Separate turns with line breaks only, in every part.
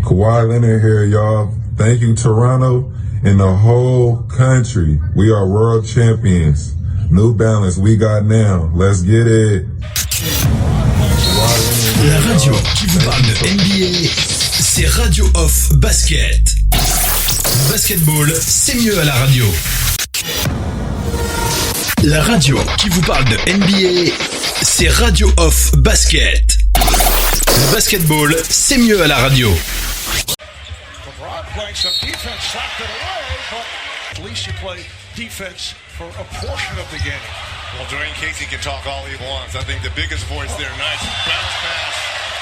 Kawhi Leonard here, y'all. Thank you, Toronto and the whole country. We are world champions. New Balance, we got now. Let's get it.
La radio qui vous parle de NBA, c'est Radio Off Basket. Basketball, c'est mieux à la radio. La radio qui vous parle de NBA, c'est Radio Off Basket. Le basketball, c'est mieux à la radio.
Playing some defense, slapped it away, but at least you play defense for a portion of the game.
Well, Dwayne Casey can talk all he wants. I think the biggest voice there, nice bounce pass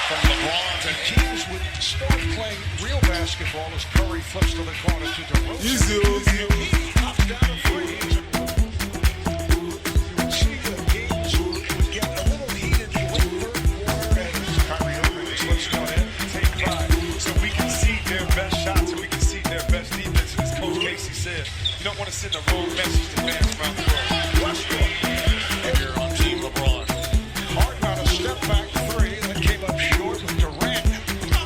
from LeBron.
And teams would start playing real basketball as Curry flips to the corner to DeRozan. He knocks down a three. You would see the games would get a little heated in the third quarter as Kyrie Irving slips down in.
Take five. So we can see their best shots and we can see their best defense. As Coach Casey said, you don't want to send a wrong message to fans around the world.
Westbrook.
If you're on Team LeBron.
Harden on a step back three that came up short with Durant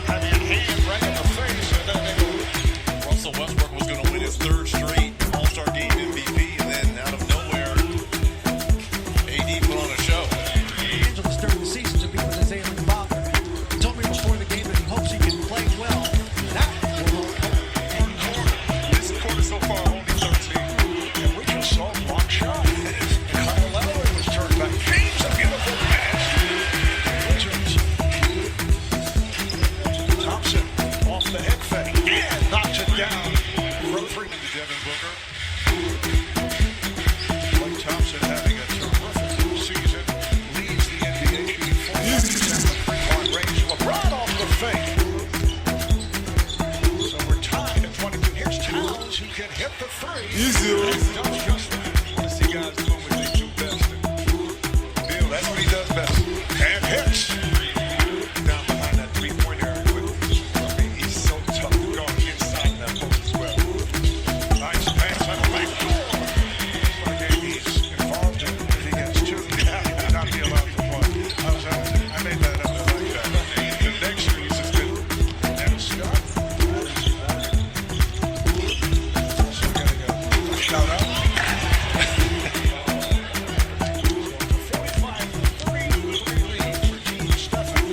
having a hand right in the face, and then they go.
Russell Westbrook was going to win his third straight All-Star Game MVP, and then out of nowhere, AD put on a show.
Angeles during the season to be with his ailing father. He told me before the game that he hopes he can play well. That will help.
This quarter so far, only 13.
And we just saw a block shot. Kyle Lowry was turned back. James, a beautiful pass. Richards. Thompson off the head fake and knocks it down. From three to
Devin Booker.
Klay Thompson having a terrific season. Leads the NBA shooting 40% from three-point range. LeBron off the fake. So we're tied at 22. Here's Towns who can hit the three. And does just that.
I want to see guys doing what they do best. Bill, that's what he does best.
And hits.
Down behind that three-pointer. I mean, he's so tough to guard inside that post as well.
Nice pass on the back door. What a game he's involved in. If he gets two, he'll not be allowed to play. How's that? I made that up. I like that.
The next release has been
And Scott. So we gotta go. Shout out. 45-3 lead for Team Stephen.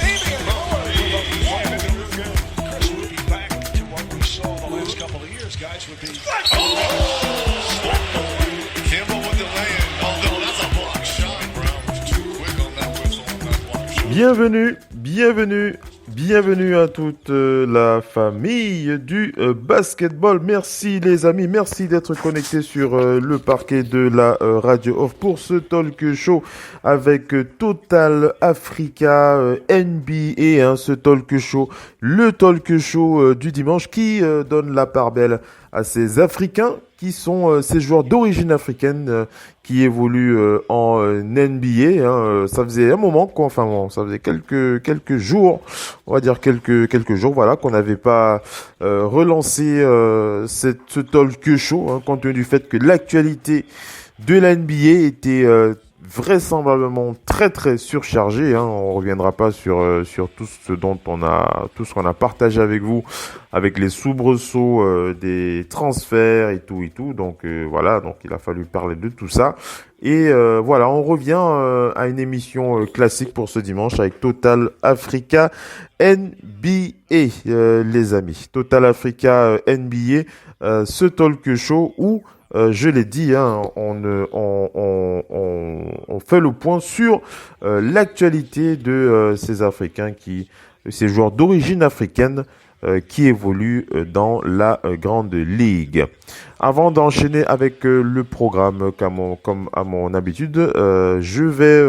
Damian Lillard. Chris would be back to what we saw the last couple of years. Guys would be.
Kimball with the lay-in. Oh, no, that's a block shot. Brown was too quick on that whistle on that block shot.
Bienvenue à toute la famille du basketball. Merci les amis, merci d'être connectés sur le parquet de la Radio Off pour ce talk show avec Total Africa NBA, ce talk show, le talk show du dimanche qui donne la part belle à ces Africains qui sont ces joueurs d'origine africaine qui évoluent en NBA. Ça faisait un moment, ça faisait quelques jours, on va dire quelques jours, voilà, qu'on n'avait pas relancé ce talk show, compte tenu du fait que l'actualité de la NBA était vraisemblablement très surchargé. On reviendra pas sur tout ce qu'on a partagé avec vous, avec les soubresauts des transferts et tout. Donc voilà, donc il a fallu parler de tout ça. Et voilà, on revient à une émission classique pour ce dimanche avec Total Africa NBA, les amis. Total Africa NBA, ce talk show où je l'ai dit, on fait le point sur l'actualité de ces Africains, ces joueurs d'origine africaine qui évoluent dans la grande ligue. Avant d'enchaîner avec le programme, comme à mon habitude, je vais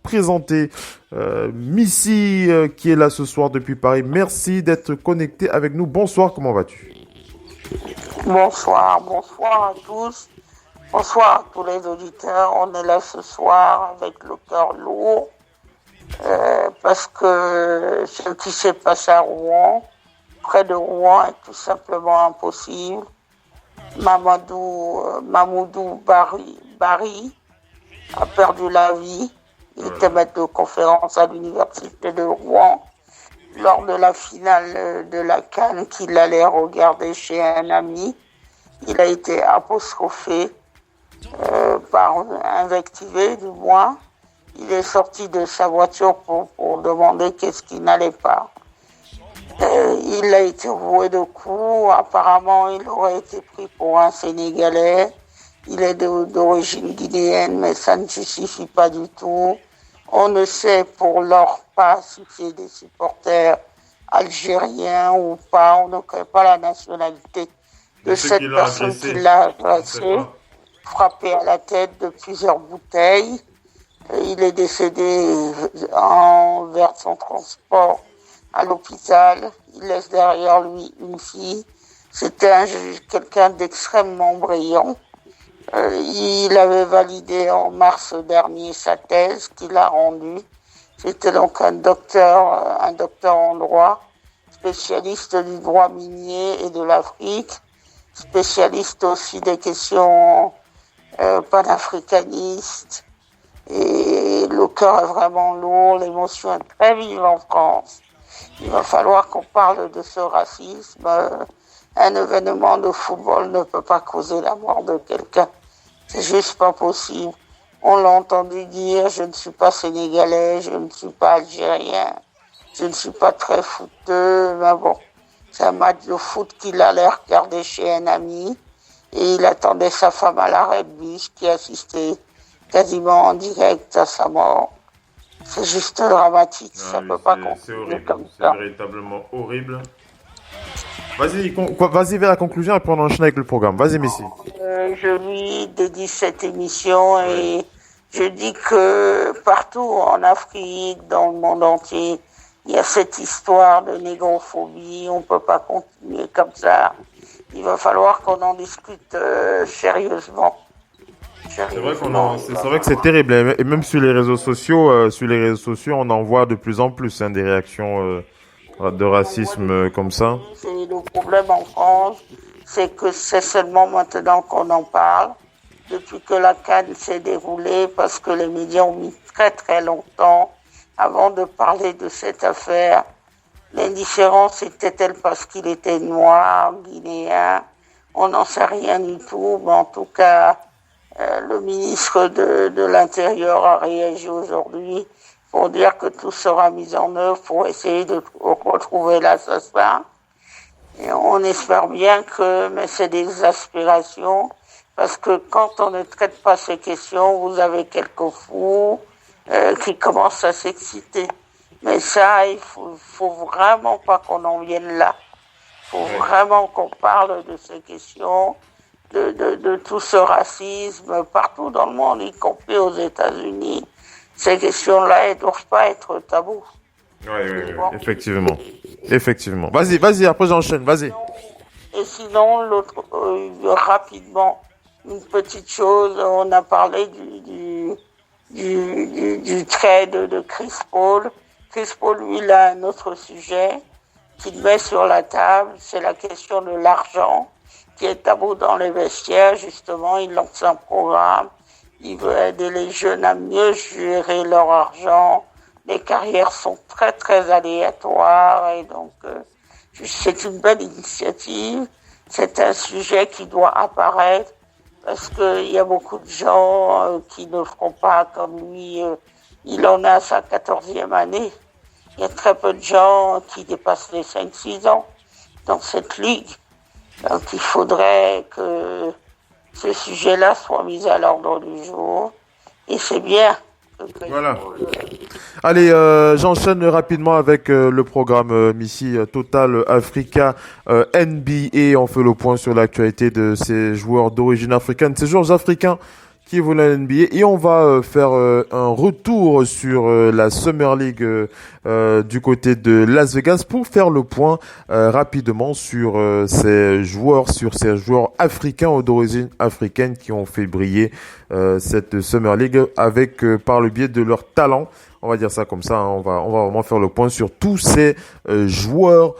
présenter Missy qui est là ce soir depuis Paris. Merci d'être connecté avec nous. Bonsoir, comment vas-tu ?
Bonsoir à tous. Bonsoir à tous les auditeurs. On est là ce soir avec le cœur lourd parce que ce qui s'est passé à Rouen, près de Rouen, est tout simplement impossible. Mamoudou Bari a perdu la vie. Il était maître de conférence à l'université de Rouen. lors de la finale de la CAN qu'il allait regarder chez un ami. Il a été apostrophé, invectivé du moins. Il est sorti de sa voiture pour demander qu'est-ce qui n'allait pas. Il a été roué de coups. Apparemment, il aurait été pris pour un Sénégalais. Il est d'origine guinéenne, mais ça ne suffit pas du tout. On ne sait pour l'heure pas si c'est des supporters algériens ou pas. On ne connaît pas la nationalité de cette personne qui l'a agressé, frappé à la tête de plusieurs bouteilles. Il est décédé vers son transport à l'hôpital. Il laisse derrière lui une fille. C'était quelqu'un d'extrêmement brillant. Il avait validé en mars dernier sa thèse qu'il a rendue. C'était donc un docteur en droit, spécialiste du droit minier et de l'Afrique, spécialiste aussi des questions panafricanistes. Et le cœur est vraiment lourd, l'émotion est très vive en France. Il va falloir qu'on parle de ce racisme. Un événement de football ne peut pas causer la mort de quelqu'un. C'est juste pas possible. On l'a entendu dire, je ne suis pas sénégalais, je ne suis pas algérien, je ne suis pas très footeux, mais bon, c'est un match de foot qu'il allait regarder chez un ami et il attendait sa femme à l'arrêt de bus qui assistait quasiment en direct à sa mort. C'est juste dramatique, ça peut pas continuer comme ça.
C'est véritablement horrible. Vas-y vers la conclusion et puis on enchaîne avec le programme. Vas-y, Messi.
Je lui dédie cette émission et je dis que partout en Afrique, dans le monde entier, il y a cette histoire de négrophobie. On peut pas continuer comme ça. Il va falloir qu'on en discute sérieusement.
C'est vrai que c'est terrible. Et même sur les réseaux sociaux, on en voit de plus en plus des réactions de racisme comme ça.
C'est le problème en France, c'est que c'est seulement maintenant qu'on en parle, depuis que la CAN s'est déroulée, parce que les médias ont mis très très longtemps avant de parler de cette affaire. L'indifférence était-elle parce qu'il était noir, guinéen? On n'en sait rien du tout, mais en tout cas, le ministre de l'Intérieur a réagi aujourd'hui pour dire que tout sera mis en œuvre pour essayer de retrouver l'assassin. Et on espère bien mais c'est des aspirations, parce que quand on ne traite pas ces questions, vous avez quelques fous qui commencent à s'exciter. Mais ça, il faut vraiment pas qu'on en vienne là. Il faut vraiment qu'on parle de ces questions, de tout ce racisme partout dans le monde, y compris aux États-Unis. Ces questions-là, elles ne doivent pas être tabous.
Oui, effectivement. Vas-y, après j'enchaîne, vas-y.
Et sinon, rapidement, une petite chose, on a parlé du trade de Chris Paul. Chris Paul, lui, il a un autre sujet qu'il met sur la table, c'est la question de l'argent, qui est tabou dans les vestiaires. Justement, il lance un programme. Il veut aider les jeunes à mieux gérer leur argent. Les carrières sont très, très aléatoires et donc c'est une belle initiative. C'est un sujet qui doit apparaître parce qu'il y a beaucoup de gens qui ne feront pas comme lui. Il en a sa 14e année. Il y a très peu de gens qui dépassent les 5-6 ans dans cette ligue. Donc il faudrait que ce sujet-là soit mis à l'ordre du jour. Et c'est bien.
Voilà. Allez, j'enchaîne rapidement avec le programme Missy Total Africa NBA. On fait le point sur l'actualité de ces joueurs d'origine africaine, ces joueurs africains qui évoluent à la NBA. Et on va faire un retour sur la Summer League du côté de Las Vegas pour faire le point rapidement sur ces joueurs africains d'origine africaine qui ont fait briller cette Summer League avec par le biais de leur talent. On va dire ça comme ça, on va vraiment faire le point sur tous ces joueurs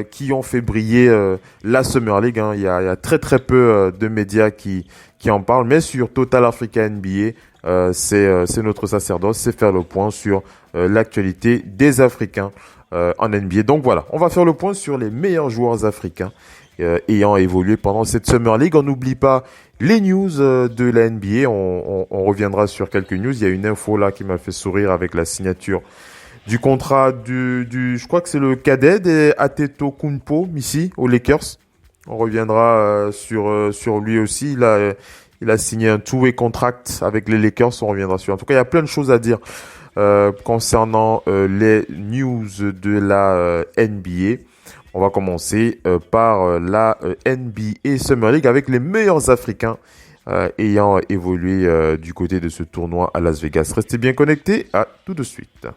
qui ont fait briller la Summer League. Il y a très très peu de médias qui en parlent, mais sur Total Africa NBA, c'est notre sacerdoce, c'est faire le point sur l'actualité des Africains en NBA. Donc voilà, on va faire le point sur les meilleurs joueurs africains ayant évolué pendant cette Summer League. On n'oublie pas les news de la NBA. On reviendra sur quelques news. Il y a une info là qui m'a fait sourire avec la signature du contrat je crois que c'est le cadet des Antetokounmpo ici aux Lakers. On reviendra sur lui aussi. Il a signé un two-way contract avec les Lakers. On reviendra sur. En tout cas, il y a plein de choses à dire concernant les news de la NBA. On va commencer par la NBA Summer League avec les meilleurs Africains ayant évolué du côté de ce tournoi à Las Vegas. Restez bien connectés. À tout de suite.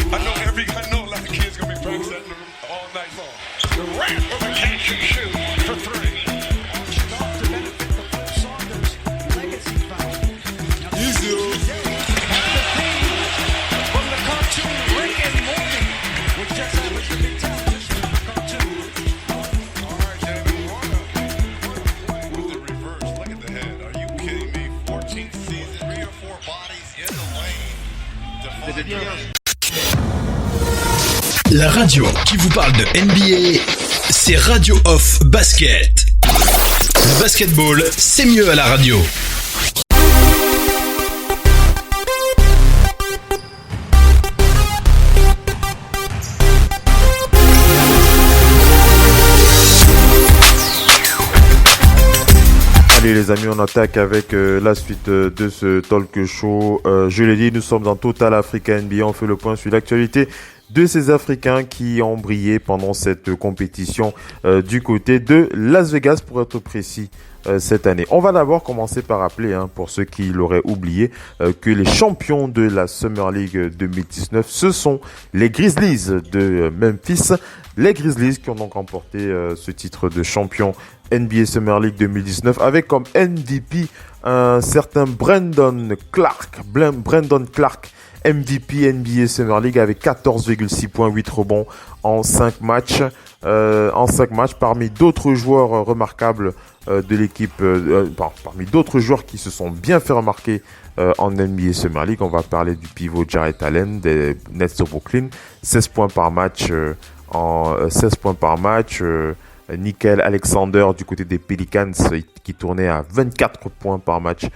I know a lot of kids gonna be practicing all night long. Durant with a catch and shoot for three.
Off to benefit the Flip Saunders legacy foul. From the cartoon, Rick and Morty, which just happens to be television in the cartoon.
All right, David, with the reverse. Look at the head. Are you kidding me? 14th season, 3 or 4 bodies in the lane.
La radio qui vous parle de NBA, c'est Radio Off Basket. Le basketball, c'est mieux à la radio.
Allez les amis, on attaque avec la suite de ce talk show. Je l'ai dit, nous sommes dans Total Africa NBA. On fait le point sur l'actualité de ces Africains qui ont brillé pendant cette compétition du côté de Las Vegas, pour être précis, cette année. On va d'abord commencer par rappeler, pour ceux qui l'auraient oublié, que les champions de la Summer League 2019, ce sont les Grizzlies de Memphis. Les Grizzlies qui ont donc remporté ce titre de champion NBA Summer League 2019 avec comme MVP un certain Brandon Clark. MVP NBA Summer League avec 14,6 points, 8 rebonds en 5 matchs. Parmi d'autres joueurs remarquables de l'équipe, parmi d'autres joueurs qui se sont bien fait remarquer en NBA Summer League, on va parler du pivot Jarrett Allen des Nets de Brooklyn, 16 points par match Nickel Alexander du côté des Pelicans qui tournait à 24 points par match.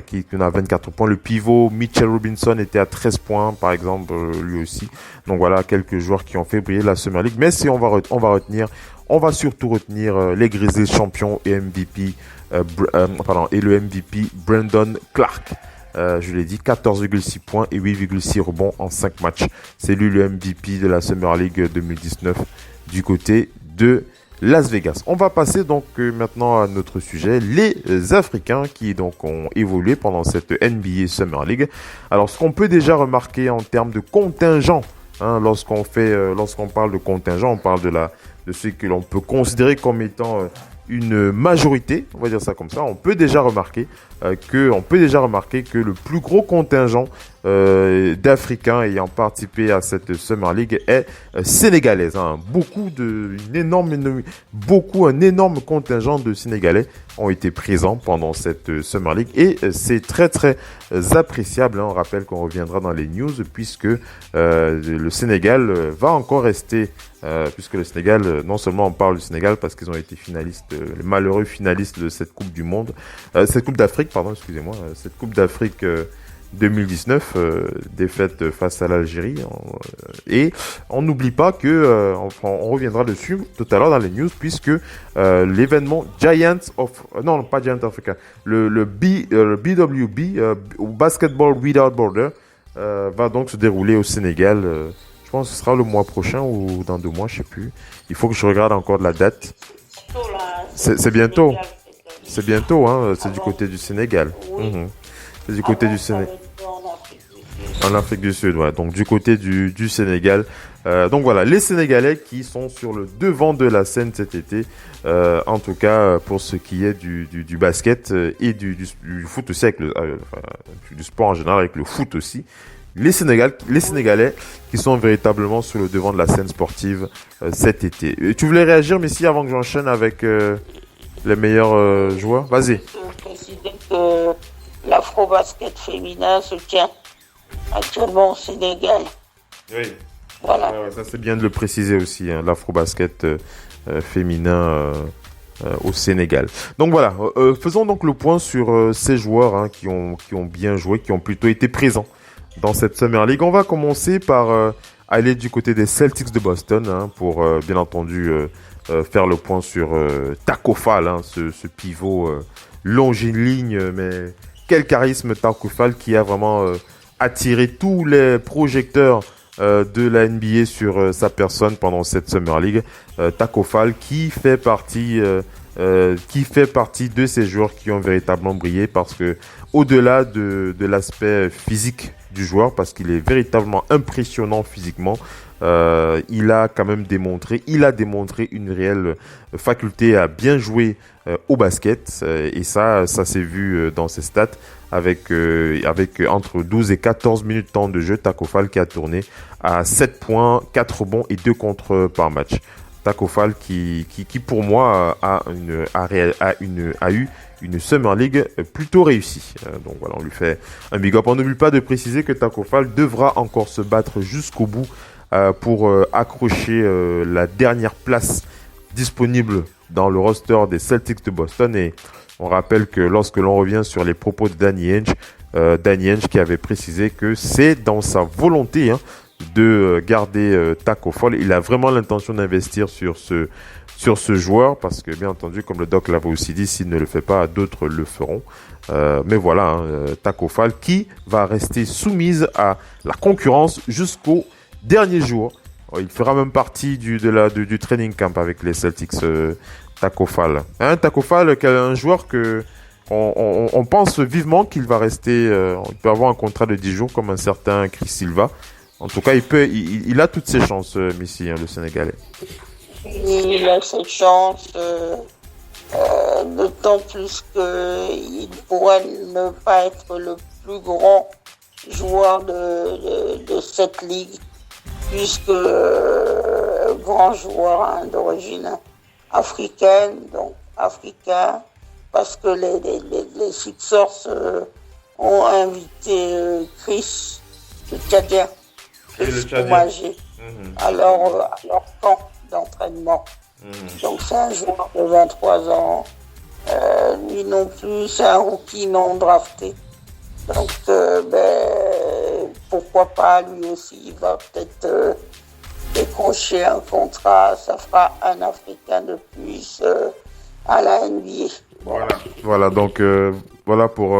Qui tournait à 24 points. Le pivot Mitchell Robinson était à 13 points par exemple, lui aussi. Donc voilà quelques joueurs qui ont fait briller la Summer League. Mais si on va surtout retenir les Grizzlies champions et MVP et le MVP Brandon Clark. Je l'ai dit, 14,6 points et 8,6 rebonds en 5 matchs. C'est lui le MVP de la Summer League 2019 du côté de Las Vegas. On va passer donc maintenant à notre sujet, les Africains qui donc ont évolué pendant cette NBA Summer League. Alors ce qu'on peut déjà remarquer en termes de contingent, lorsqu'on parle de contingent, on parle de ce que l'on peut considérer comme étant une majorité, on va dire ça comme ça. On peut déjà remarquer que le plus gros contingent d'Africains ayant participé à cette Summer League est sénégalaise. Un énorme contingent de Sénégalais ont été présents pendant cette Summer League et c'est très très appréciable. On rappelle qu'on reviendra dans les news puisque le Sénégal va encore rester, puisque le Sénégal, non seulement on parle du Sénégal parce qu'ils ont été finalistes, les malheureux finalistes de cette Coupe du Monde, cette Coupe d'Afrique, cette Coupe d'Afrique 2019, défaite face à l'Algérie, et on n'oublie pas que on reviendra dessus tout à l'heure dans les news puisque l'événement le BWB Basketball Without Border va donc se dérouler au Sénégal. Je pense que ce sera le mois prochain ou dans 2 mois, je sais plus. Il faut que je regarde encore la date. C'est bientôt. C'est bientôt, c'est du côté du Sénégal. C'est du côté du Sénégal. En Afrique du Sud, ouais. Donc du côté du Sénégal. Donc voilà, les Sénégalais qui sont sur le devant de la scène cet été. En tout cas, pour ce qui est du basket et du foot aussi, avec du sport en général, avec le foot aussi. Les Sénégalais qui sont véritablement sur le devant de la scène sportive cet été. Et tu voulais réagir, Messi, avant que j'enchaîne avec les meilleurs joueurs? Vas-y.
Président puisque l'afro-basket féminin se tient actuellement au Sénégal.
Oui.
Voilà.
Ouais, ça c'est bien de le préciser aussi, hein, l'afro-basket féminin au Sénégal. Donc voilà, faisons donc le point sur ces joueurs hein, qui ont bien joué, qui ont plutôt été présents dans cette Summer League. On va commencer par aller du côté des Celtics de Boston hein, pour bien entendu faire le point sur Tacko Fall, hein, ce pivot longiligne, mais quel charisme Tacko Fall qui a vraiment attiré tous les projecteurs de la NBA sur sa personne pendant cette Summer League. Tacko Fall qui fait partie de ces joueurs qui ont véritablement brillé parce que au-delà de l'aspect physique du joueur, parce qu'il est véritablement impressionnant physiquement, il a démontré une réelle faculté à bien jouer au basket et ça s'est vu dans ses stats avec entre 12 et 14 minutes de temps de jeu. Tacko Fall qui a tourné à 7 points, 4 rebonds et 2 contres par match. Tacko Fall qui pour moi a eu une Summer League plutôt réussie. Donc voilà, on lui fait un big up. On n'oublie pas de préciser que Tacko Fall devra encore se battre jusqu'au bout pour accrocher la dernière place disponible dans le roster des Celtics de Boston. Et on rappelle que lorsque l'on revient sur les propos de Danny Ainge qui avait précisé que c'est dans sa volonté de garder Tacko Fall. Il a vraiment l'intention d'investir sur ce joueur parce que bien entendu, comme le doc l'avait aussi dit, s'il ne le fait pas, d'autres le feront. Mais voilà, Tacko Fall qui va rester soumise à la concurrence jusqu'au dernier jour. Il fera même partie du training camp avec les Celtics, Tacko Fall. Tacko Fall, un joueur que on pense vivement qu'il va rester. Il peut avoir un contrat de 10 jours comme un certain Chris Silva. En tout cas, il a toutes ses chances, Messi, le Sénégalais.
Il a cette chance, d'autant plus qu'il pourrait ne pas être le plus grand joueur de cette ligue, puisque grand joueur d'origine africaine, donc africain, parce que les Sixers ont invité Chris, le Tchadien, Chris à leur camp d'entraînement. Donc c'est un joueur de 23 ans, lui non plus, c'est un rookie non drafté. Donc pourquoi pas, lui aussi, il va peut-être décrocher un contrat, ça fera un Africain de plus à la NBA.
Voilà, donc voilà pour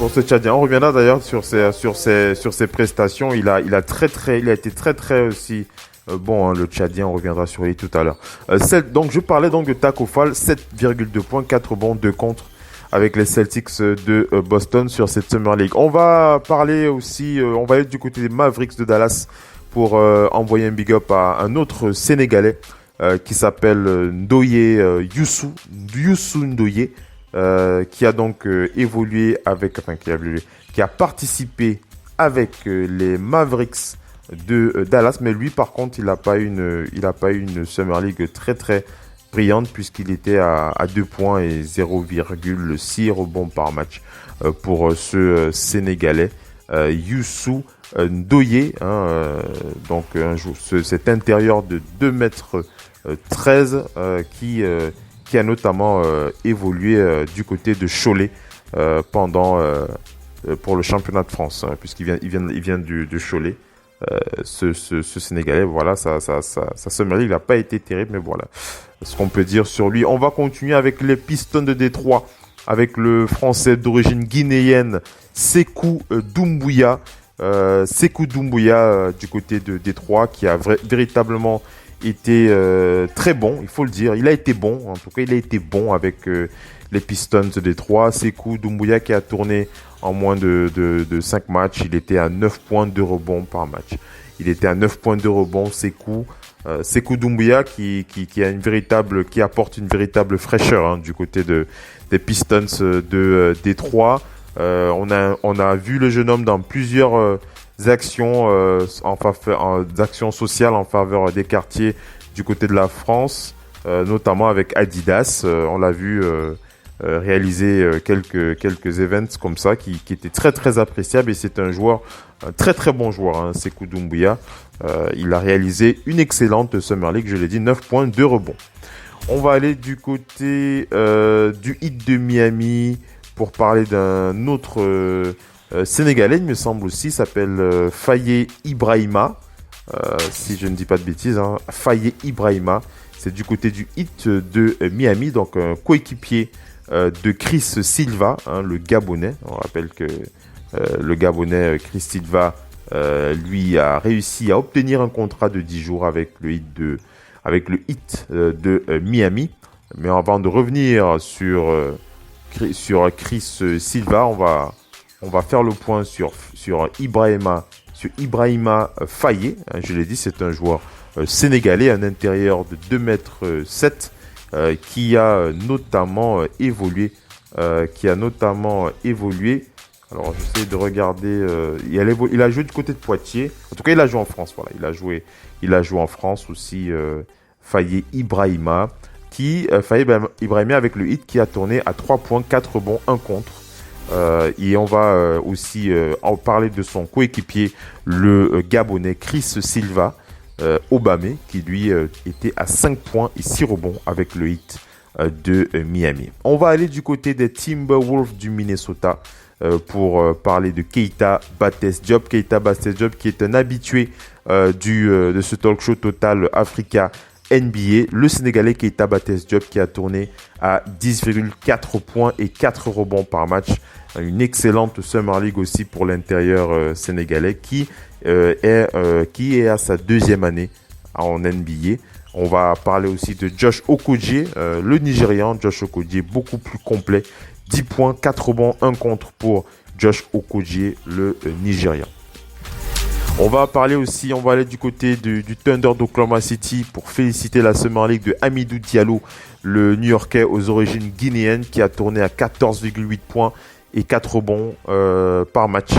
ce Tchadien. On reviendra d'ailleurs sur ses prestations. Il a été très aussi bon, le Tchadien, on reviendra sur lui tout à l'heure. Donc je parlais donc de Tacko Fall, 7,2 points, 4 bons, 2 contre avec les Celtics de Boston sur cette Summer League. On va parler aussi, on va aller du côté des Mavericks de Dallas pour envoyer un big up à un autre Sénégalais qui s'appelle Ndoye Youssou Ndoye, qui a donc qui a participé avec les Mavericks de Dallas, mais lui par contre il n'a pas eu une Summer League très très brillante puisqu'il était à 2 points et 0,6 rebonds par match pour ce Sénégalais Youssou Ndoye, donc cet intérieur de 2m13 qui a notamment évolué du côté de Cholet pour le championnat de France, puisqu'il vient de Cholet. Ce Sénégalais, voilà, sa Summer League n'a pas été terrible, mais voilà ce qu'on peut dire sur lui. On va continuer avec les Pistons de Détroit, avec le Français d'origine guinéenne Sékou Doumbouya. Sékou Doumbouya du côté de Détroit, qui a véritablement été très bon, il faut le dire. Il a été bon, en tout cas, il a été bon avec les Pistons de Détroit. Sékou Doumbouya qui a tourné en moins de 5 matchs. Il était à 9 points de rebond par match. Il était à 9 points de rebond, Sékou Doumbouya qui apporte une véritable fraîcheur du côté des Pistons de Détroit. On a vu le jeune homme dans plusieurs actions d'actions sociales en faveur des quartiers du côté de la France, notamment avec Adidas. On l'a vu réalisé quelques events comme ça qui étaient très très appréciables, et c'est un très très bon joueur, hein, Sékou Doumbouya. Il a réalisé une excellente Summer League, je l'ai dit, 9 points, 2 rebonds. On va aller du côté du Heat de Miami pour parler d'un autre Sénégalais, il me semble aussi, s'appelle Faye Ibrahima, si je ne dis pas de bêtises, hein. Faye Ibrahima, c'est du côté du Heat de Miami, donc un coéquipier de Chris Silva, hein, le Gabonais. On rappelle que le Gabonais Chris Silva, lui, a réussi à obtenir un contrat de 10 jours avec le Heat de Miami. Mais avant de revenir sur Chris Silva, on va faire le point sur Ibrahima Faye. Hein, je l'ai dit, c'est un joueur sénégalais, un intérieur de 2,7 m, qui a notamment évolué. Alors, j'essaie de regarder. Il a joué du côté de Poitiers. En tout cas, il a joué en France. Voilà, il a joué en France aussi. Faye Ibrahima, Ibrahima avec le Heat, qui a tourné à 3 points, 4 rebonds, 1 contre. Et on va aussi en parler de son coéquipier, le Gabonais Chris Silva Obamé, qui lui était à 5 points et 6 rebonds avec le Heat de Miami. On va aller du côté des Timberwolves du Minnesota pour parler de Keita Bastez-Diop. Keita Bastez-Diop, qui est un habitué de ce talk show Total Africa NBA. Le Sénégalais Keita Bastez-Diop, qui a tourné à 10,4 points et 4 rebonds par match. Une excellente Summer League aussi pour l'intérieur sénégalais qui est à sa 2e année en NBA. On va parler aussi de Josh Okogie, le Nigérian. Josh Okogie, beaucoup plus complet. 10 points, 4 rebonds, 1 contre pour Josh Okogie, le Nigérian. On va aller du côté du Thunder d'Oklahoma City pour féliciter la Summer League de Hamidou Diallo, le New-Yorkais aux origines guinéennes, qui a tourné à 14,8 points et 4 rebonds par match.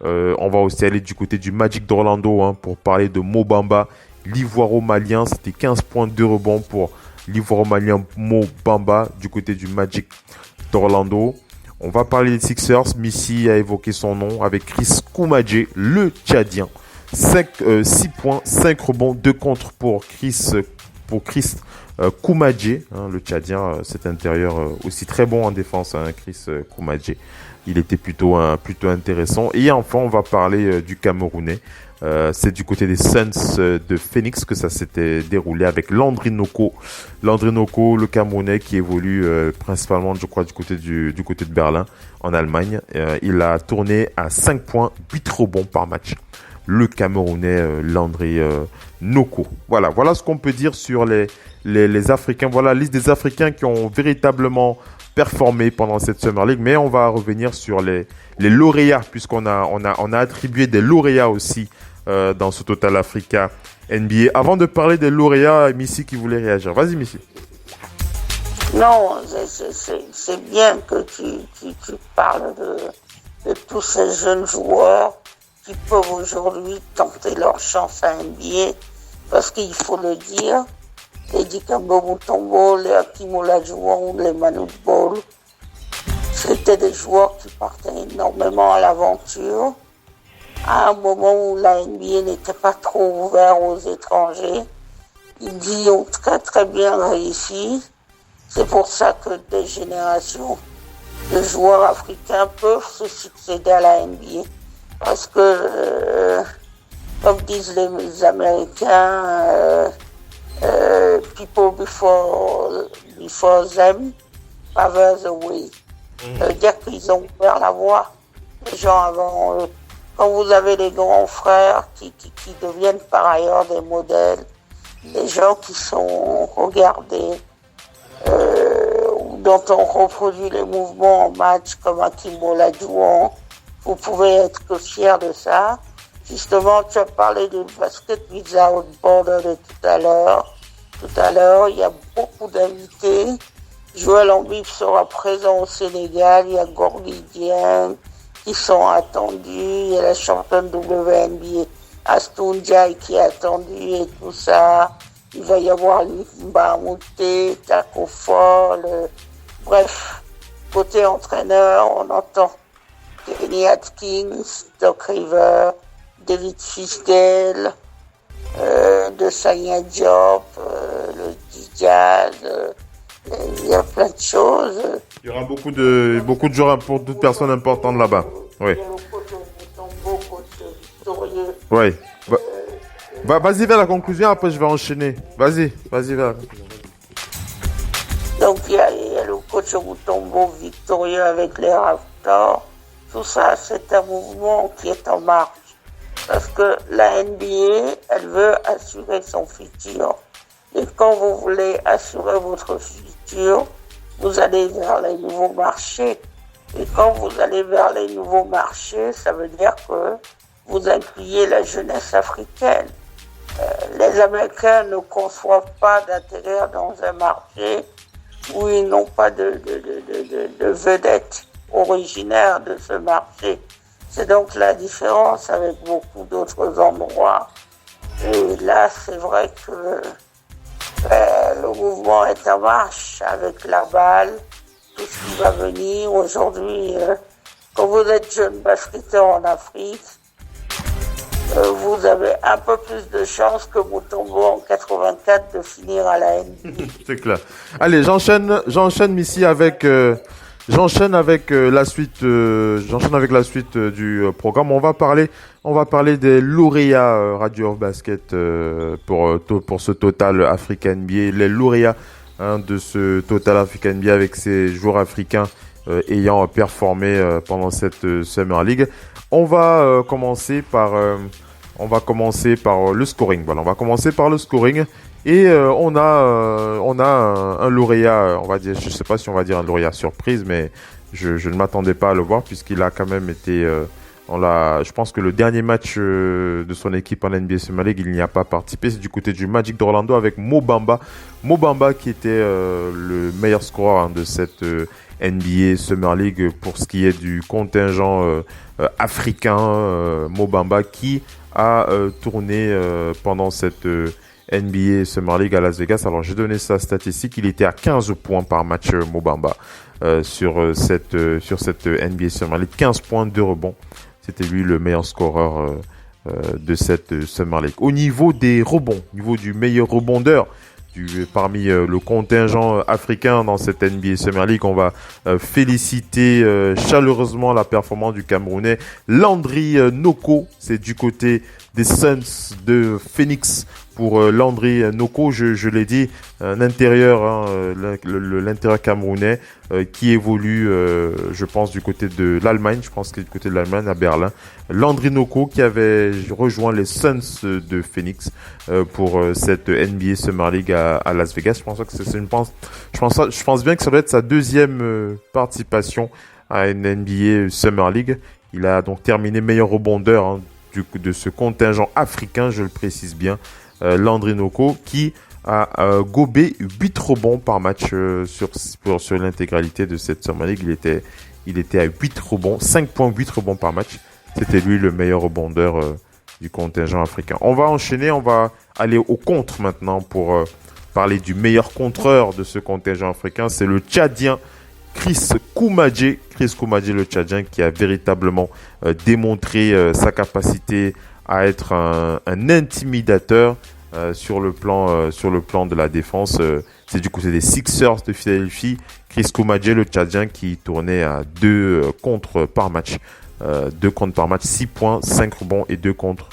On va aussi aller du côté du Magic d'Orlando, hein, pour parler de Mo Bamba, l'Ivoiro-Malien. C'était 15 points, 2 rebonds pour l'Ivoiro-Malien Mo Bamba du côté du Magic d'Orlando. On va parler des Sixers. Missy a évoqué son nom avec Chris Koumadje, le Tchadien. 6 points, 5 rebonds, 2 contre pour Chris Koumadje, hein, le Tchadien, cet intérieur aussi très bon en défense, hein, Chris Koumadje. Il était plutôt intéressant. Et enfin, on va parler du Camerounais. C'est du côté des Suns de Phoenix que ça s'était déroulé avec Landry Noko. Landry Noko, le Camerounais, qui évolue principalement, je crois, du côté de Berlin, en Allemagne. Il a tourné à 5 points, 8 rebonds par match. Le Camerounais Landry Noko. Voilà ce qu'on peut dire sur les Africains. Voilà la liste des Africains qui ont véritablement performé pendant cette Summer League. Mais on va revenir sur les lauréats, puisqu'on a attribué des lauréats aussi dans ce Total Africa NBA. Avant de parler des lauréats, Missy qui voulait réagir. Vas-y, Missy.
Non, c'est bien que tu parles de tous ces jeunes joueurs qui peuvent aujourd'hui tenter leur chance à NBA, parce qu'il faut le dire, les Dikembe Mutombo, les Hakim Olajuwon, les Manu Bol, c'était des joueurs qui partaient énormément à l'aventure. À un moment où la NBA n'était pas trop ouverte aux étrangers, ils y ont très très bien réussi. C'est pour ça que des générations de joueurs africains peuvent se succéder à la NBA. Parce que, comme disent les Américains, people before them paved the way. Ça veut dire qu'ils ont ouvert la voie, les gens avant eux. Quand vous avez les grands frères qui deviennent par ailleurs des modèles, des gens qui sont regardés, dont on reproduit les mouvements en match comme Hakim Olajuwon, vous pouvez être que fier de ça. Justement, tu as parlé du basket without border de tout à l'heure. Tout à l'heure, il y a beaucoup d'invités. Joël Embiid sera présent au Sénégal. Il y a Gorgui Dieng qui sont attendus. Il y a la championne WNBA Astou Ndiaye qui est attendue et tout ça. Il va y avoir Mbamouté, Taco Fall. Bref, Côté entraîneur, on entend Kenny Atkins, Doc River, David Fisdale, de Sanya Diop, le Diaz, il y a plein de choses.
Il y aura beaucoup de joueurs pour toutes personnes importantes là-bas. Oui.
Il y a le coach Mutombo, coach victorieux.
Oui. Vas-y vers la conclusion, après je vais enchaîner. Vas-y vers la conclusion.
Donc il y a le coach Mutombo victorieux avec les Raptors. Tout ça, c'est un mouvement qui est en marche. Parce que la NBA, elle veut assurer son futur. Et quand vous voulez assurer votre futur, vous allez vers les nouveaux marchés. Et quand vous allez vers les nouveaux marchés, ça veut dire que vous incluez la jeunesse africaine. Les Américains ne conçoivent pas d'atterrir dans un marché où ils n'ont pas de vedettes originaires de ce marché. C'est donc la différence avec beaucoup d'autres endroits. Et là, c'est vrai que le mouvement est en marche avec la balle, tout ce qui va venir. Aujourd'hui, quand vous êtes jeune basketteur en Afrique, vous avez un peu plus de chance que Mutombo en 84 de finir à la NBA.
C'est clair. Allez, j'enchaîne ici avec J'enchaîne avec la suite du programme. On va parler des lauréats Radio of Basket pour ce Total Africa NBA, les lauréats de ce Total Africa NBA avec ces joueurs africains ayant performé pendant cette Summer League. On va commencer par le scoring. Voilà, on va commencer par le scoring. Et on a un lauréat, on va dire, je sais pas si on va dire un lauréat surprise, mais je ne m'attendais pas à le voir puisqu'il a quand même été, je pense que le dernier match de son équipe en NBA Summer League, il n'y a pas participé. C'est du côté du Magic d'Orlando avec Mo Bamba qui était le meilleur scoreur de cette NBA Summer League pour ce qui est du contingent africain. Mo Bamba qui a tourné pendant cette NBA Summer League à Las Vegas. Alors j'ai donné sa statistique, il était à 15 points par match Mo Bamba sur cette NBA Summer League, 15 points, 2 rebonds. C'était lui le meilleur scoreur de cette Summer League. Au niveau des rebonds, au niveau du meilleur rebondeur parmi le contingent africain dans cette NBA Summer League, on va féliciter chaleureusement la performance du Camerounais Landry Noko. C'est du côté des Suns de Phoenix pour Landry Noko, je l'ai dit, un intérieur, l'intérieur camerounais qui évolue, je pense, du côté de l'Allemagne, à Berlin. Landry Noko qui avait rejoint les Suns de Phoenix pour cette NBA Summer League à Las Vegas. Je pense bien que ça doit être sa deuxième participation à une NBA Summer League. Il a donc terminé meilleur rebondeur de ce contingent africain, je le précise bien. Landry Noko qui a gobé 8 rebonds par match sur l'intégralité de cette Summer League. Il était à 8 rebonds, 5.8 rebonds par match. C'était lui le meilleur rebondeur du contingent africain. On va enchaîner, on va aller au contre maintenant pour parler du meilleur contreur de ce contingent africain. C'est le Tchadien Chris Koumadje. Chris Koumadje, le Tchadien, qui a véritablement démontré sa capacité à être un intimidateur sur le plan de la défense. C'est du côté des Sixers de Philadelphie. Chris Koumadje, le Tchadien, qui tournait à 2 contres par match. 2 contres par match, 6 points, 5 rebonds et 2 contres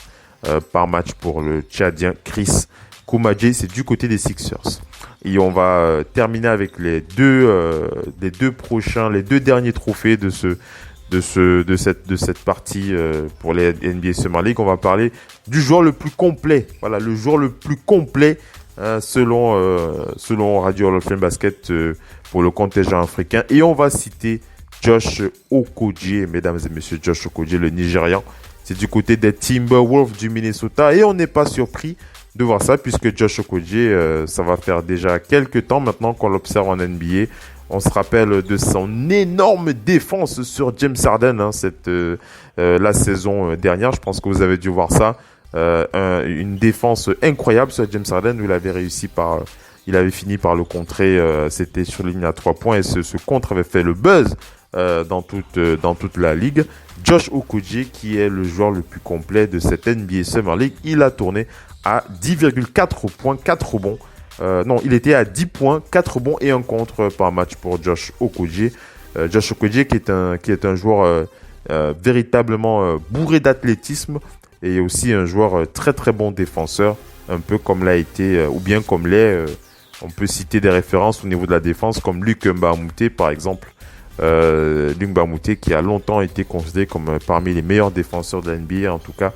par match pour le Tchadien Chris Koumadje. C'est du côté des Sixers. Et on va terminer avec les deux derniers trophées de cette partie pour les NBA Summer League. On va parler du joueur le plus complet. Voilà, le joueur le plus complet selon Radio Hall of Fame Basket pour le contingent africain. Et on va citer Josh Okogie, mesdames et messieurs, Josh Okogie, le Nigérian. C'est du côté des Timberwolves du Minnesota. Et on n'est pas surpris de voir ça puisque Josh Okogie, ça va faire déjà quelques temps maintenant qu'on l'observe en NBA. On se rappelle de son énorme défense sur James Harden la saison dernière. Je pense que vous avez dû voir ça. Une défense incroyable sur James Harden où il avait réussi par il avait fini par le contrer, c'était sur ligne à 3 points et ce contre avait fait le buzz dans toute la ligue. Josh Okogie, qui est le joueur le plus complet de cette NBA Summer League, il a tourné à 10,4 points, 4 rebonds. Il était à 10 points, 4 rebonds et un contre par match pour Josh Okogie. Josh Okogie qui est un joueur véritablement bourré d'athlétisme et aussi un joueur très très bon défenseur, un peu comme l'a été, ou bien comme l'est, on peut citer des références au niveau de la défense comme Luc Mbah a Moute par exemple. Luc Mbah a Moute qui a longtemps été considéré comme parmi les meilleurs défenseurs de la NBA, en tout cas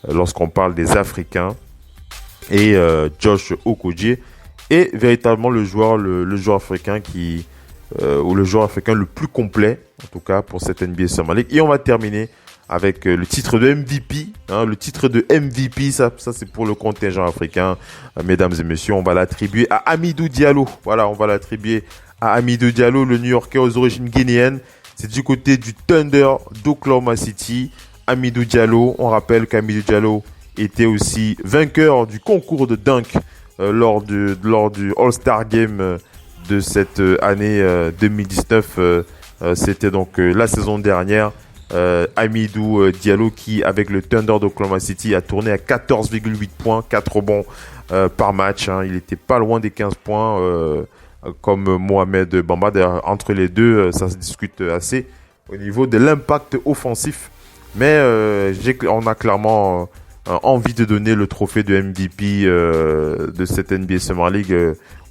lorsqu'on parle des Africains. Et Josh Okogie est véritablement le joueur africain ou le joueur africain le plus complet, en tout cas pour cette NBA Summer League. Et on va terminer avec le titre de MVP. Le titre de MVP, ça c'est pour le contingent africain. Mesdames et messieurs, on va l'attribuer à Hamidou Diallo. Voilà, on va l'attribuer à Hamidou Diallo, le New-Yorkais aux origines guinéennes. C'est du côté du Thunder d'Oklahoma City. Hamidou Diallo, on rappelle qu'Hamidou Diallo était aussi vainqueur du concours de dunk lors du All-Star Game de cette année 2019. C'était donc la saison dernière. Hamidou Diallo qui, avec le Thunder d'Oklahoma City, a tourné à 14,8 points, 4 rebonds par match. Il n'était pas loin des 15 points comme Mohamed Bamba. D'ailleurs, entre les deux, ça se discute assez au niveau de l'impact offensif. Mais on a clairement envie de donner le trophée de MVP de cette NBA Summer League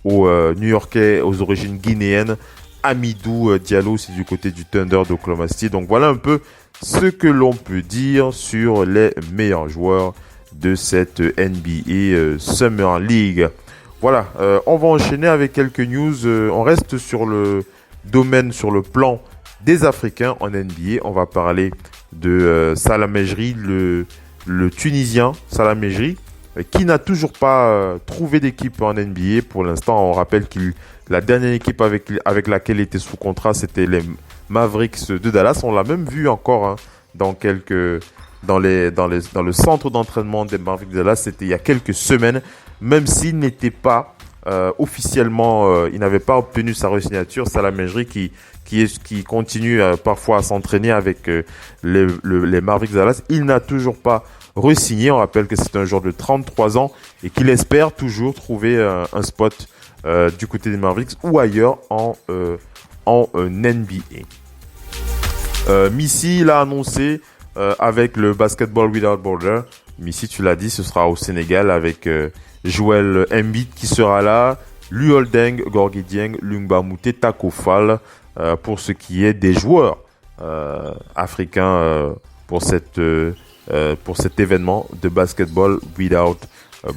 aux New-Yorkais aux origines guinéennes. Hamidou Diallo, c'est du côté du Thunder d'Oklahoma City. Donc voilà un peu ce que l'on peut dire sur les meilleurs joueurs de cette NBA Summer League. Voilà, on va enchaîner avec quelques news. On reste sur le plan des Africains en NBA. On va parler de Salah Mejri, le Tunisien Salah Mejri, qui n'a toujours pas trouvé d'équipe en NBA. Pour l'instant, on rappelle la dernière équipe avec laquelle il était sous contrat, c'était les Mavericks de Dallas. On l'a même vu encore dans le centre d'entraînement des Mavericks de Dallas. C'était il y a quelques semaines, même s'il n'était pas officiellement, il n'avait pas obtenu sa re-signature. Salah Mejri qui continue parfois à s'entraîner avec les Mavericks de Dallas. Il n'a toujours pas re-signé. On rappelle que c'est un joueur de 33 ans et qu'il espère toujours trouver un spot du côté des Mavericks ou ailleurs en NBA. Missy l'a annoncé avec le Basketball Without Border. Missy, tu l'as dit, ce sera au Sénégal avec Joel Embiid qui sera là, Luol Deng, Gorgui Dieng, Luc Mbah a Moute, Tacko Fall pour ce qui est des joueurs africains pour cet événement de Basketball Without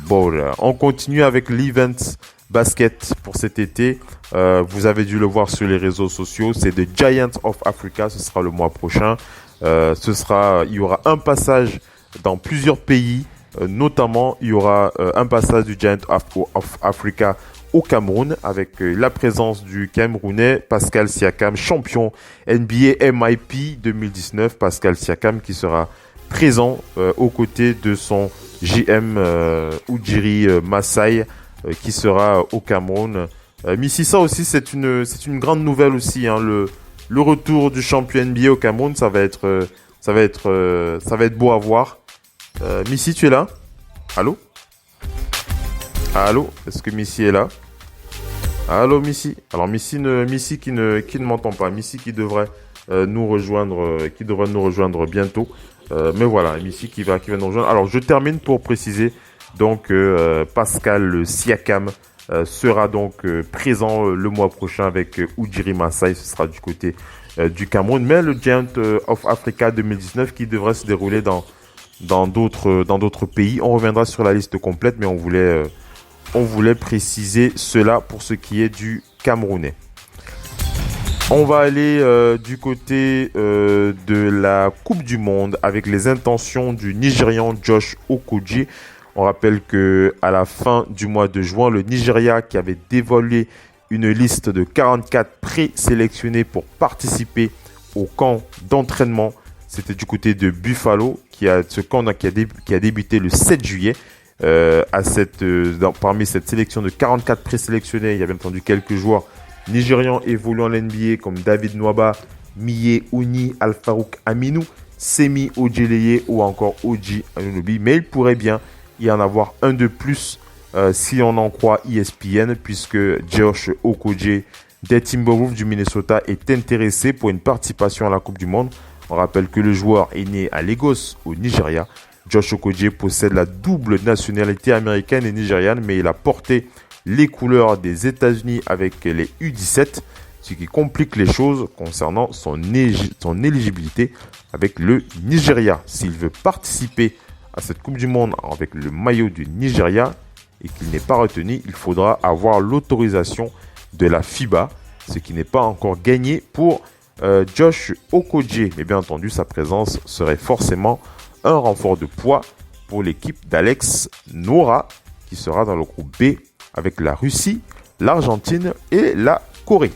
Border. On continue avec l'event basket pour cet été. Vous avez dû le voir sur les réseaux sociaux. C'est The Giants of Africa. Ce sera le mois prochain. Il y aura un passage dans plusieurs pays. Notamment, il y aura un passage du Giants of Africa au Cameroun avec la présence du Camerounais Pascal Siakam, champion NBA MIP 2019. Pascal Siakam qui sera présent aux côtés de son GM Ujiri Masai qui sera au Cameroun. Missy, ça aussi c'est une grande nouvelle aussi. Le retour du champion NBA au Cameroun, ça va être beau à voir. Missy, tu es là? Allô? Allô? Est-ce que Missy est là? Allô Missy? Alors Missy qui ne m'entend pas. Missy qui devrait nous rejoindre bientôt. Mais voilà, Missy qui va nous rejoindre. Alors je termine pour préciser donc Pascal Siakam sera donc présent le mois prochain avec Ujiri Masai. Ce sera du côté du Cameroun. Mais le Giant of Africa 2019 qui devrait se dérouler dans d'autres pays. On reviendra sur la liste complète, mais on voulait préciser cela pour ce qui est du Camerounais. On va aller du côté de la Coupe du Monde avec les intentions du Nigérian Josh Okogie. On rappelle que à la fin du mois de juin, le Nigeria qui avait dévoilé une liste de 44 présélectionnés pour participer au camp d'entraînement. C'était du côté de Buffalo, ce camp qui a débuté le 7 juillet. parmi cette sélection de 44 présélectionnés, il y a bien entendu quelques joueurs nigérians évoluant en NBA comme David Nwaba, Miye Oni, Al-Farouk Aminou, Semi Ojeleye ou encore Oji Anunobi. Mais il pourrait bien y en avoir un de plus si on en croit ESPN, puisque Josh Okogie des Timberwolves du Minnesota est intéressé pour une participation à la Coupe du Monde. On rappelle que le joueur est né à Lagos, au Nigeria. Josh Okogie possède la double nationalité américaine et nigériane, mais il a porté les couleurs des États-Unis avec les U17, ce qui complique les choses concernant son éligibilité avec le Nigeria. S'il veut participer à cette Coupe du Monde avec le maillot du Nigeria et qu'il n'est pas retenu, il faudra avoir l'autorisation de la FIBA, ce qui n'est pas encore gagné pour Josh Okogie. Mais bien entendu, sa présence serait forcément un renfort de poids pour l'équipe d'Alex Noura, qui sera dans le groupe B avec la Russie, l'Argentine et la Corée.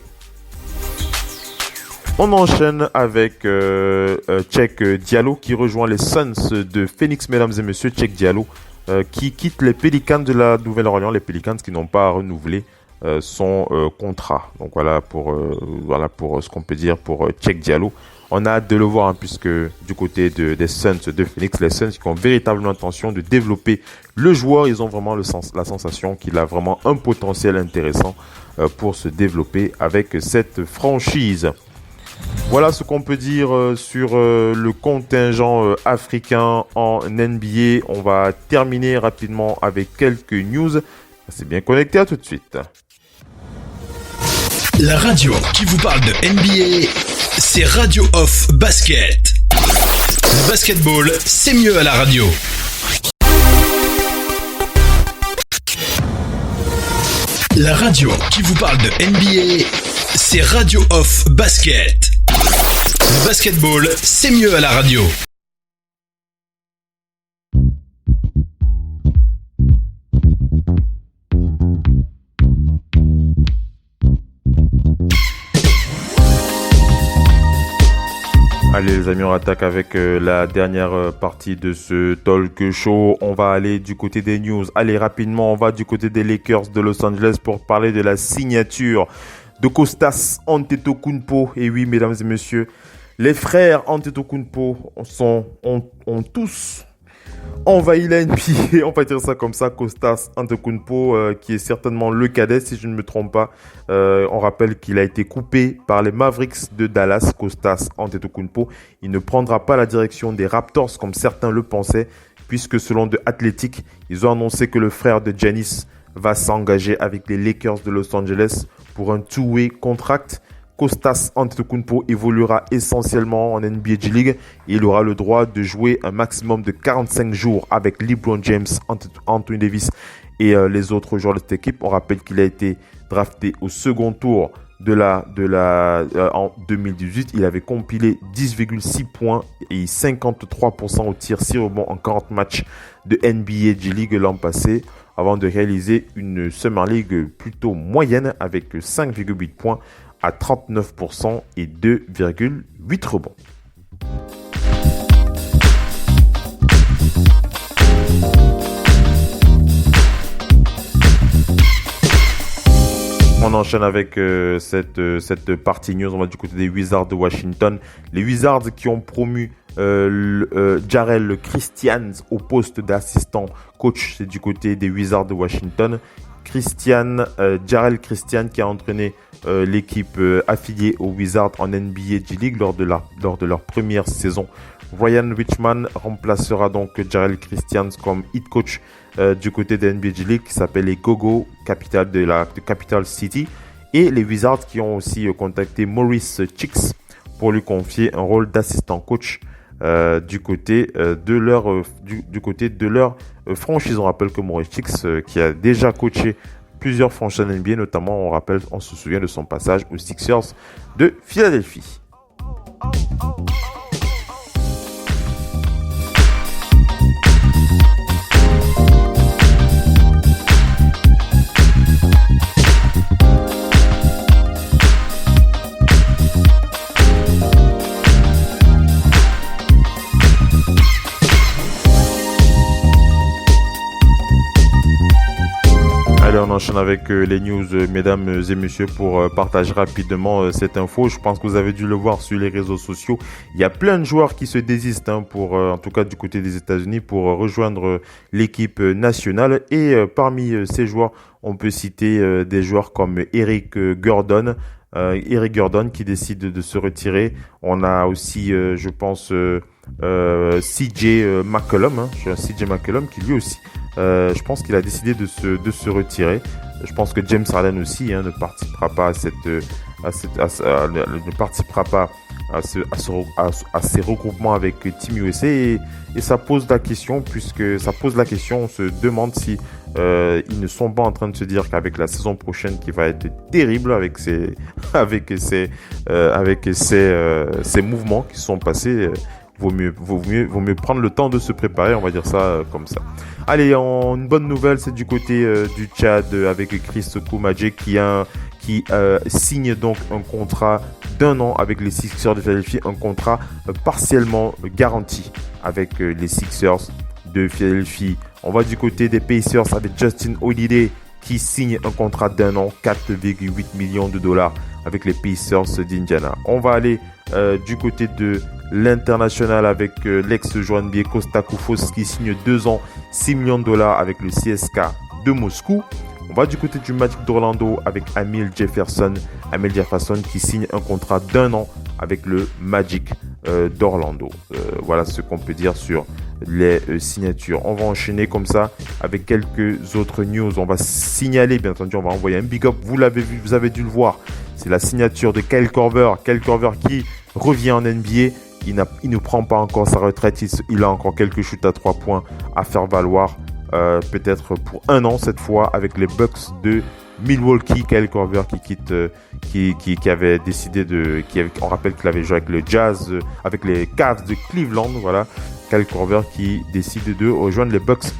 On enchaîne avec Cheikh Diallo qui rejoint les Suns de Phoenix, mesdames et messieurs. Cheikh Diallo qui quitte les Pelicans de la Nouvelle-Orléans, les Pelicans qui n'ont pas renouvelé son contrat. Donc voilà pour ce qu'on peut dire pour Cheikh Diallo. On a hâte de le voir puisque du côté des Suns de Phoenix, les Suns qui ont véritablement l'intention de développer le joueur, ils ont vraiment la sensation qu'il a vraiment un potentiel intéressant pour se développer avec cette franchise. Voilà ce qu'on peut dire sur le contingent africain en NBA. On va terminer rapidement avec quelques news. C'est bien connecté, à tout de suite.
La radio qui vous parle de NBA, c'est Radio Off Basket. Le basketball, c'est mieux à la radio. La radio qui vous parle de NBA, c'est Radio Off Basket. Le basketball, c'est mieux à la radio.
Allez les amis, on attaque avec la dernière partie de ce talk show. On va aller du côté des news. Allez rapidement, on va du côté des Lakers de Los Angeles pour parler de la signature de Kostas Antetokounmpo. Et oui, mesdames et messieurs, les frères Antetokounmpo ont tous envahi la NBA, on va dire ça comme ça. Kostas Antetokounmpo qui est certainement le cadet si je ne me trompe pas. On rappelle qu'il a été coupé par les Mavericks de Dallas. Kostas Antetokounmpo, il ne prendra pas la direction des Raptors comme certains le pensaient, puisque selon The Athletic, ils ont annoncé que le frère de Giannis va s'engager avec les Lakers de Los Angeles pour un two-way contract. Kostas Antetokounmpo évoluera essentiellement en NBA G League et il aura le droit de jouer un maximum de 45 jours avec LeBron James, Anthony Davis et les autres joueurs de cette équipe. On rappelle qu'il a été drafté au second tour en 2018. Il avait compilé 10,6 points et 53% au tir, 6 rebonds en 40 matchs de NBA G League l'an passé, avant de réaliser une Summer League plutôt moyenne avec 5,8 points à 39% et 2,8 rebonds. On enchaîne avec cette partie news. On va du côté des Wizards de Washington. Les Wizards qui ont promu Jarrell Christian au poste d'assistant coach. C'est du côté des Wizards de Washington. Jarrell Christian qui a entraîné l'équipe affiliée aux Wizards en NBA G League lors de leur première saison. Ryan Richman remplacera donc Jarrell Christian comme head coach du côté de NBA G League, qui s'appelle les Go-Go Capital de Capital City, et les Wizards qui ont aussi contacté Maurice Cheeks pour lui confier un rôle d'assistant coach du côté de leur franchise. On rappelle que Maurice Cheeks qui a déjà coaché plusieurs franchises NBA, notamment on se souvient de son passage aux Sixers de Philadelphie. enchaîne avec les news, mesdames et messieurs, pour partager rapidement cette info. Je pense que vous avez dû le voir sur les réseaux sociaux. Il y a plein de joueurs qui se désistent, pour, en tout cas du côté des États-Unis, pour rejoindre l'équipe nationale. Et parmi ces joueurs, on peut citer des joueurs comme Eric Gordon. Eric Gordon qui décide de se retirer. On a aussi, je pense, CJ McCollum. CJ McCollum qui lui aussi, je pense qu'il a décidé de se retirer. Je pense que James Harden aussi ne participera pas ne participera pas à ces regroupements avec Team USA et ça pose la question, on se demande si ils ne sont pas en train de se dire qu'avec la saison prochaine qui va être terrible avec ces mouvements qui sont passés, vaut mieux prendre le temps de se préparer, on va dire ça comme ça. Allez, une bonne nouvelle, c'est du côté du Tchad avec Chris Koumadje qui signe donc un contrat d'1 an avec les Sixers de Philadelphie, un contrat partiellement garanti avec les Sixers de Philadelphie. On va du côté des Pacers avec Justin Holiday qui signe un contrat d'1 an, 4,8 millions de dollars avec les Pacers d'Indiana. On va aller du côté de l'international avec l'ex-joueur NBA Costa Koufos qui signe 2 ans, 6 millions de dollars avec le CSK de Moscou. On va du côté du Magic d'Orlando avec Amil Jefferson qui signe un contrat d'1 an avec le Magic d'Orlando. Voilà ce qu'on peut dire sur les signatures. On va enchaîner comme ça avec quelques autres news. On va signaler, bien entendu, on va envoyer un big up. Vous l'avez vu, vous avez dû le voir. C'est la signature de Kyle Korver. Kyle Korver qui revient en NBA. Il ne prend pas encore sa retraite. Il a encore quelques shoots à 3 points à faire valoir. Peut-être pour 1 an cette fois avec les Bucks de Milwaukee. Kyle Korver qui avait décidé on rappelle qu'il avait joué avec le Jazz, avec les Cavs de Cleveland. Voilà, Kyle Korver qui décide de rejoindre les Bucks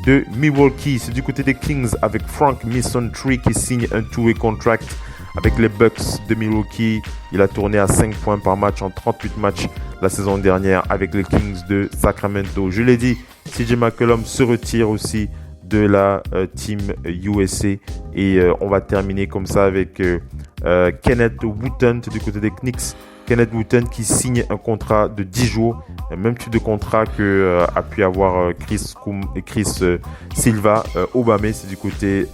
de Milwaukee. C'est du côté des Kings avec Frank Mason-Tree qui signe un two-way contract avec les Bucks de Milwaukee. Il a tourné à 5 points par match en 38 matchs la saison dernière avec les Kings de Sacramento. Je l'ai dit, CJ McCollum se retire aussi de la Team USA. Et on va terminer comme ça avec Kenneth Wooten du côté des Knicks. Kenneth Wooten qui signe un contrat de 10 jours. Même type de contrat que a pu avoir Chris Silva. Obama, c'est du côté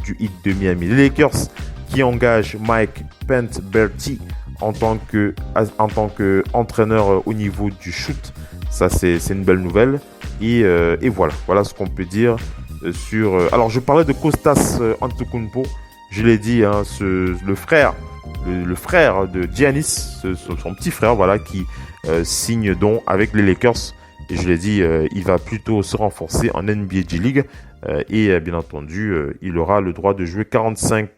du Heat de Miami. Les Lakers qui engagent Mike Penberty en tant que entraîneur au niveau du shoot. Ça, c'est une belle nouvelle. Et voilà ce qu'on peut dire sur... alors, je parlais de Kostas Antetokounmpo. Je l'ai dit, le frère de Giannis, son petit frère, voilà, qui signe donc avec les Lakers. Et je l'ai dit, il va plutôt se renforcer en NBA G League. Et bien entendu, il aura le droit de jouer 45...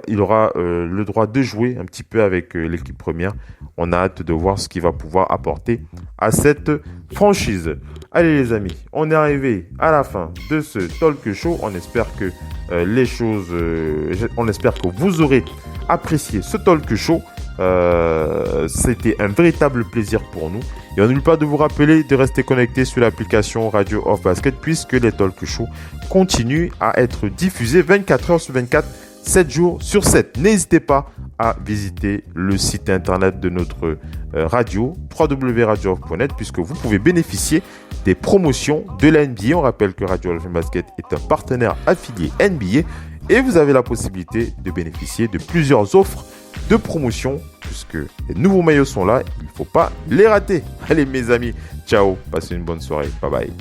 il aura le droit de jouer un petit peu avec l'équipe première. On a hâte de voir ce qu'il va pouvoir apporter à cette franchise. Allez les amis, on est arrivé à la fin de ce talk show. On espère que on espère que vous aurez apprécié ce talk show. C'était un véritable plaisir pour nous. Et on n'oublie pas de vous rappeler de rester connecté sur l'application Radio Off Basket puisque les talk shows continuent à être diffusés 24 heures sur 24. 7 jours sur 7. N'hésitez pas à visiter le site internet de notre radio, www.radiooff.net, puisque vous pouvez bénéficier des promotions de la NBA. On rappelle que Radio Off Basket est un partenaire affilié NBA et vous avez la possibilité de bénéficier de plusieurs offres de promotion puisque les nouveaux maillots sont là. Il ne faut pas les rater. Allez mes amis, ciao, passez une bonne soirée. Bye bye.